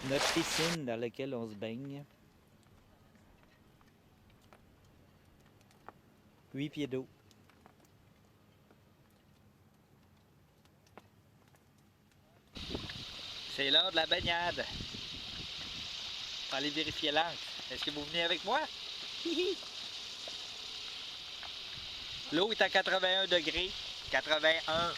notre piscine dans laquelle on se baigne. 8 pieds d'eau. C'est l'heure de la baignade. On va aller vérifier l'encre. Est-ce que vous venez avec moi? L'eau est à 81 degrés. 81.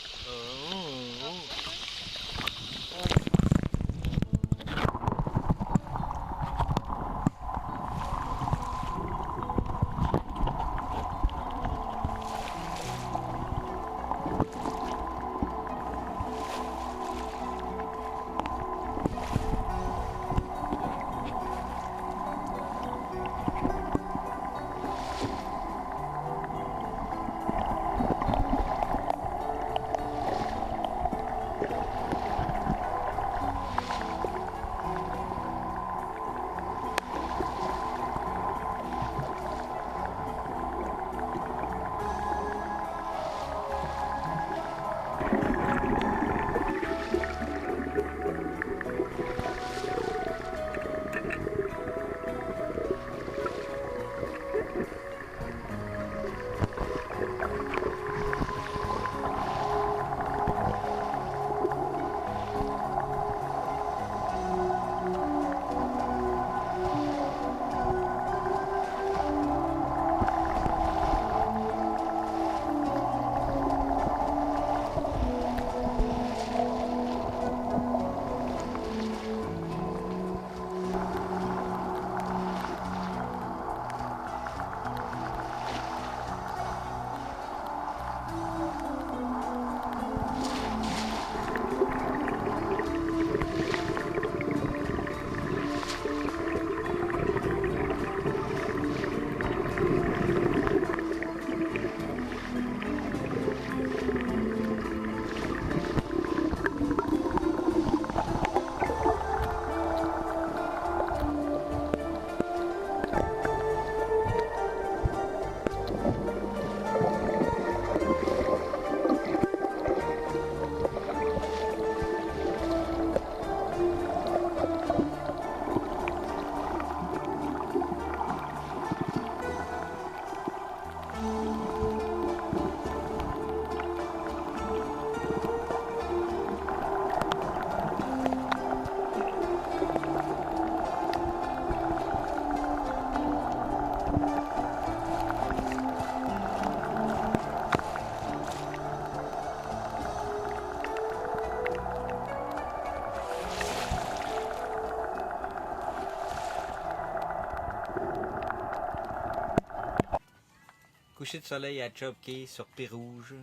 Coucher de soleil à Chopkey sur Pérouge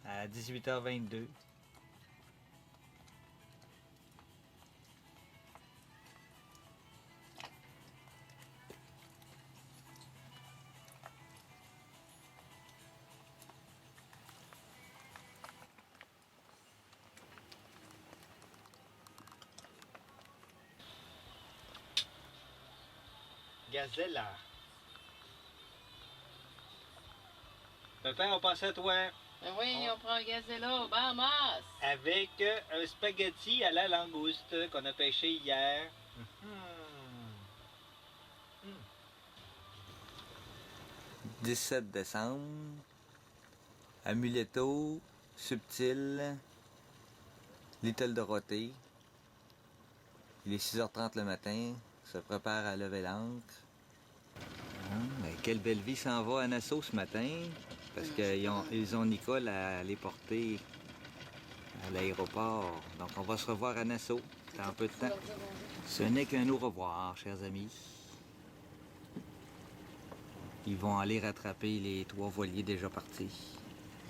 à 18h22. Gazella. Papa, on passe à toi. Ben oui, on prend un gazella au Bahamas. Avec un spaghetti à la langouste qu'on a pêché hier. 17 décembre. Amuletto, Subtil, Little Dorothée. Il est 6h30 le matin. Se prépare à lever l'ancre. Quelle belle vie s'en va à Nassau ce matin. Parce qu'ils ont Nicole à les porter à l'aéroport. Donc on va se revoir à Nassau dans un peu de temps. Ce n'est qu'un au revoir, chers amis. Ils vont aller rattraper les 3 voiliers déjà partis.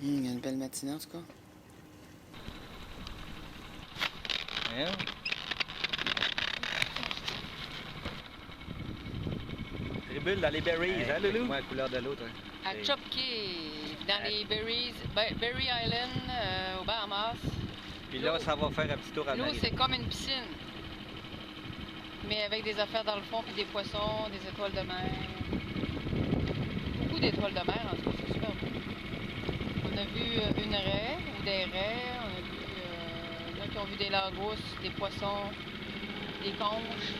Il y a une belle matinée en tout cas. Hein? Tribule dans les berries, hein, Loulou? Ouais, la couleur de l'eau, toi. À Chopkey, dans les Berries, Berry Island, aux Bahamas. Puis là, ça va faire un petit tour à L'eau, Marie. c'est comme une piscine. Mais avec des affaires dans le fond, puis des poissons, des étoiles de mer. Beaucoup d'étoiles de mer, en tout cas, c'est super beau. On a vu une raie, ou des raies, on a vu, il y en a qui ont vu des langoustes, des poissons. des conches.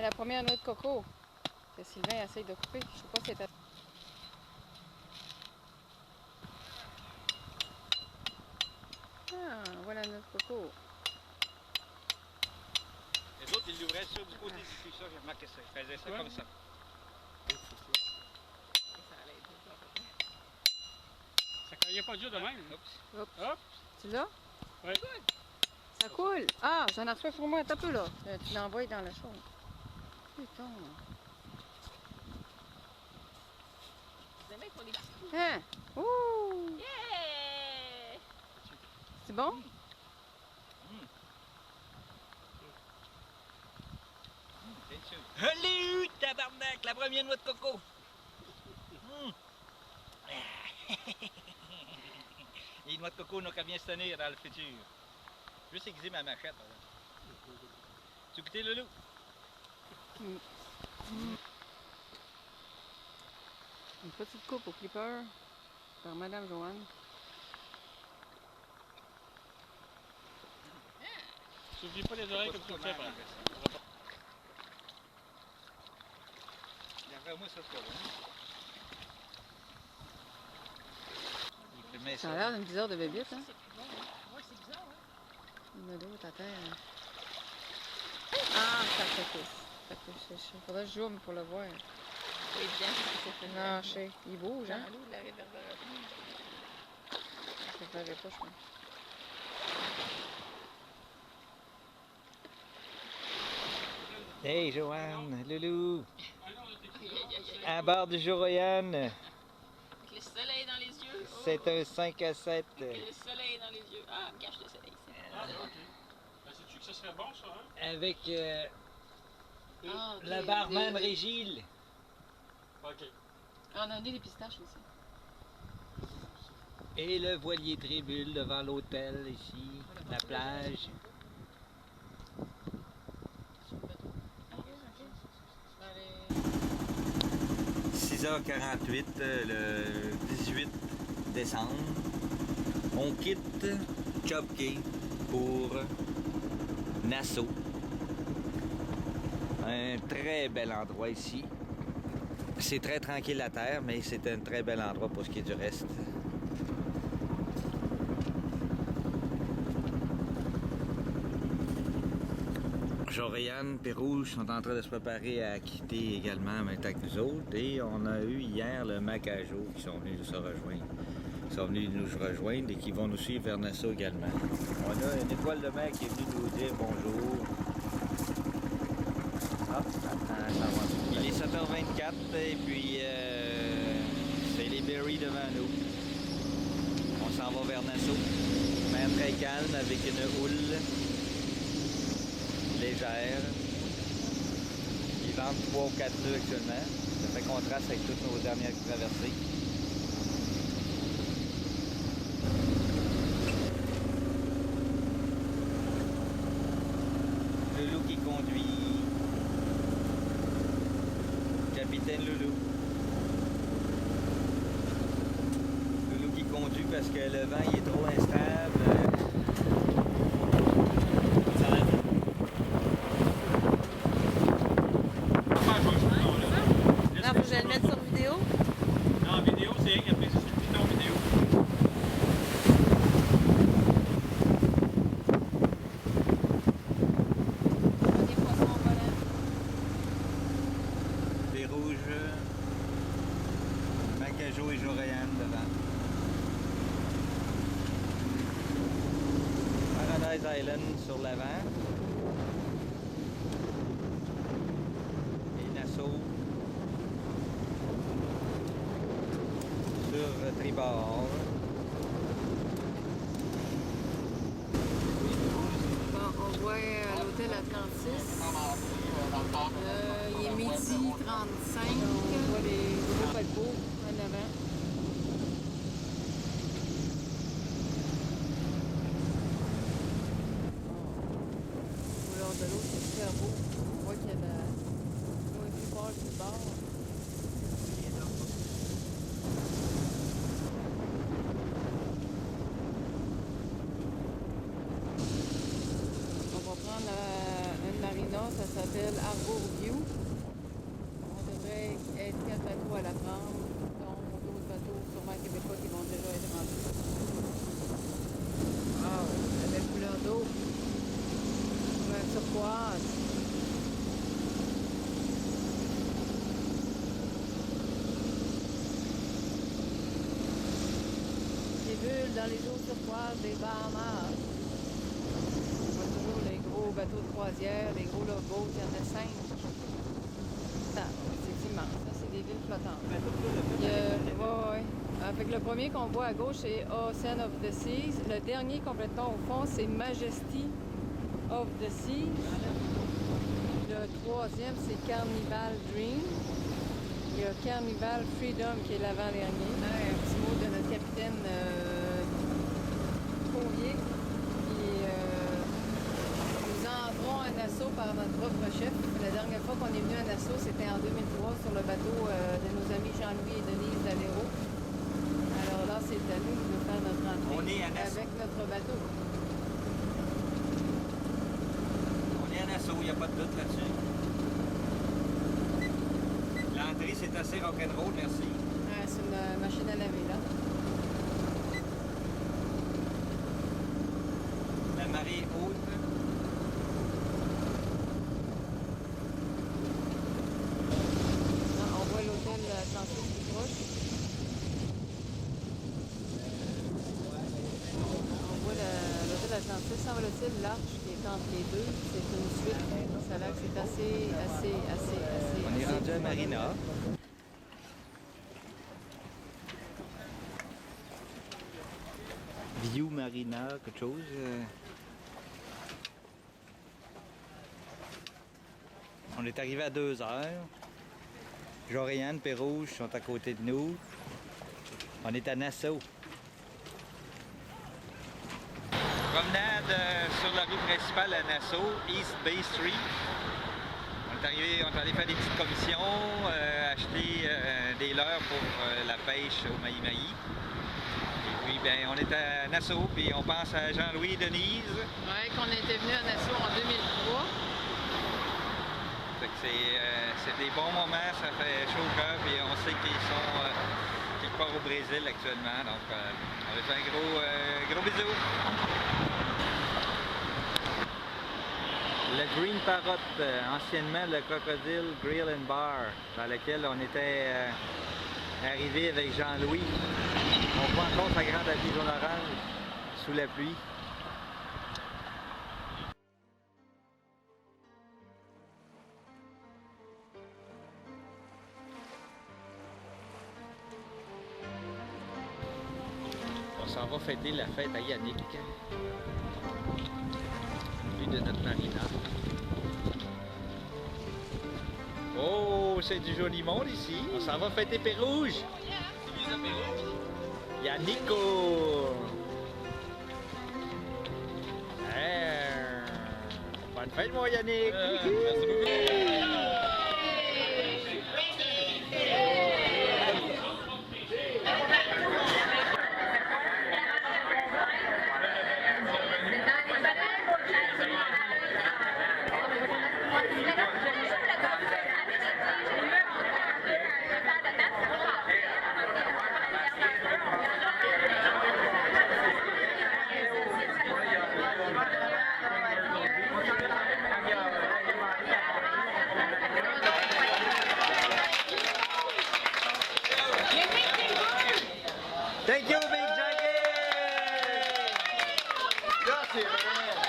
La première noix de coco que Sylvain essaye de couper. Je sais pas si c'était... Ah, voilà la noix de coco. Les autres, ils l'ouvraient sur du côté du cul, ça, j'ai remarqué ça. Ils faisaient ça comme ça. Ça caillait pas dur de même. Oups. Hop. Tu l'as? Oui. Ça coule. Ah, j'en ai reçu pour moi. T'as peu là. Tu l'envoies dans la chose. Putain. Hein? Ouh! Yeah! C'est bon? Allez, tabarnak, la première noix de coco. Les noix de coco n'ont qu'à bien se tenir dans le futur. Juste aiguiser ma machette. Tu goûté, Loulou? Une petite coupe au clipper par Madame Joanne. N'oublie pas les oreilles comme tu le fais, par exemple. Moi, ça, c'est pas bon. Ça a l'air d'une bizarre de bébite, hein? C'est plus bon, hein? Ouais, c'est bizarre, hein? Il y en a d'autres à terre. Ah, sacrifice. Faudrait que je joue pour le voir. Oui, bien, c'est fait. Non, je sais. Il bouge, hein? Dans l'eau de la réverbération. Je ne ferais pas, je pense. Hey, Joanne, Loulou. Aïe, aïe, aïe, aïe. À bord du Joroyan, Avec le soleil dans les yeux. Oh. c'est un 5 à 7. Avec le soleil dans les yeux. Ah, me cache le soleil. Ah, ok. Ben, sais-tu que ça serait bon, ça, hein? Avec Ah, ok. le barman Régile. Ok. Ah, on a des pistaches aussi. Et le voilier tribule devant l'hôtel ici, la plage. 6h48 le 18 décembre. On quitte Chopkey pour Nassau. Un très bel endroit ici. C'est très tranquille la terre, mais c'est un très bel endroit pour ce qui est du reste. Joriane et Rouge sont en train de se préparer à quitter également en même temps que nous autres. Et on a eu hier le Macajo qui sont venus nous rejoindre. Ils sont venus nous rejoindre et qui vont nous suivre vers Nassau également. On a une étoile de mer qui est venue nous dire bonjour. Ah, attends, ça va. Il est 7h24 et puis c'est les berries devant nous. On s'en va vers Nassau. Mer très calme avec une houle légère. Il vente 3 ou 4 nœuds actuellement. Ça fait contraste avec toutes nos dernières traversées. Loulou qui conduit. Capitaine Loulou. Loulou qui conduit parce que le vent il est trop instable. Non, faut que je le mette sur vidéo. Non, en vidéo, c'est rien qu'après, c'est le en vidéo. Des poissons volants. Des rouges. Macajo et Joriane devant. Paradise Island sur l'avant. Et Nassau sur tribord. Bon, on voit l'hôtel Atlantis. Il est Tahiti, 35. On voit les gros paquebots en avant. La couleur de l'eau, c'est super beau. On voit qu'il y a la moins plus pâle du bord. On va prendre une marina, ça s'appelle Harbour View. On devrait être 4 bateaux à la prendre, dont d'autres bateaux sûrement québécois qui vont déjà être rendus. Wow, la belle couleur d'eau. Couleur turquoise. Des bulles dans les eaux turquoises des Bahamas. On voit toujours les gros bateaux de croisière, les gros logos, il y en a 5. C'est immense, ça c'est des villes flottantes. Fait que le premier qu'on voit à gauche c'est Ocean of the Seas. Le dernier complètement au fond c'est Majesty of the Seas. Le troisième c'est Carnival Dream. Il y a Carnival Freedom qui est l'avant-dernier. Un petit mot de notre capitaine Fourier qui nous entrons à Nassau par notre propre chef. La dernière fois qu'on est venu à Nassau, c'était en 2003 sur le bateau de nos amis Jean-Louis et Denise Daléro. Alors là, c'est à nous de faire notre entrée On est à Nassau. avec notre bateau. On est à Nassau, il n'y a pas de doute là-dessus. L'entrée, c'est assez rock'n'roll, merci. C'est une machine à laver là. La marée est haute. On voit l'hôtel Atlantis plus proche. On voit l'hôtel Atlantis, semble-t-il, l'arche qui est entre les deux. C'est une suite. Ça a l'air que c'est assez. On est rendu à Marina. View Marina, quelque chose. On est arrivé à 2 heures. Joriane et Rouge sont à côté de nous. On est à Nassau. Promenade sur la rue principale à Nassau, East Bay Street. On est allé faire des petites commissions, acheter des leurres pour la pêche au maï-maï. Et puis, ben, on est à Nassau, puis on pense à Jean-Louis et Denise. Oui, qu'on était venu à Nassau en 2003. Fait que c'est des bons moments, ça fait chaud au cœur, puis on sait qu'ils sont quelque part au Brésil actuellement. Donc, on leur fait un gros bisou. Le Green Parrot, anciennement le Crocodile Grill and Bar, dans lequel on était arrivé avec Jean-Louis. On voit encore sa grande habille jaune orange sous la pluie. On s'en va fêter la fête à Yannick. Vue de notre marina. Oh, c'est du joli monde ici. On s'en va fêter Pérouge. Yannico. Bonne fête, mon Yannick. Merci beaucoup. Thank you, Big Jackie! Gracias.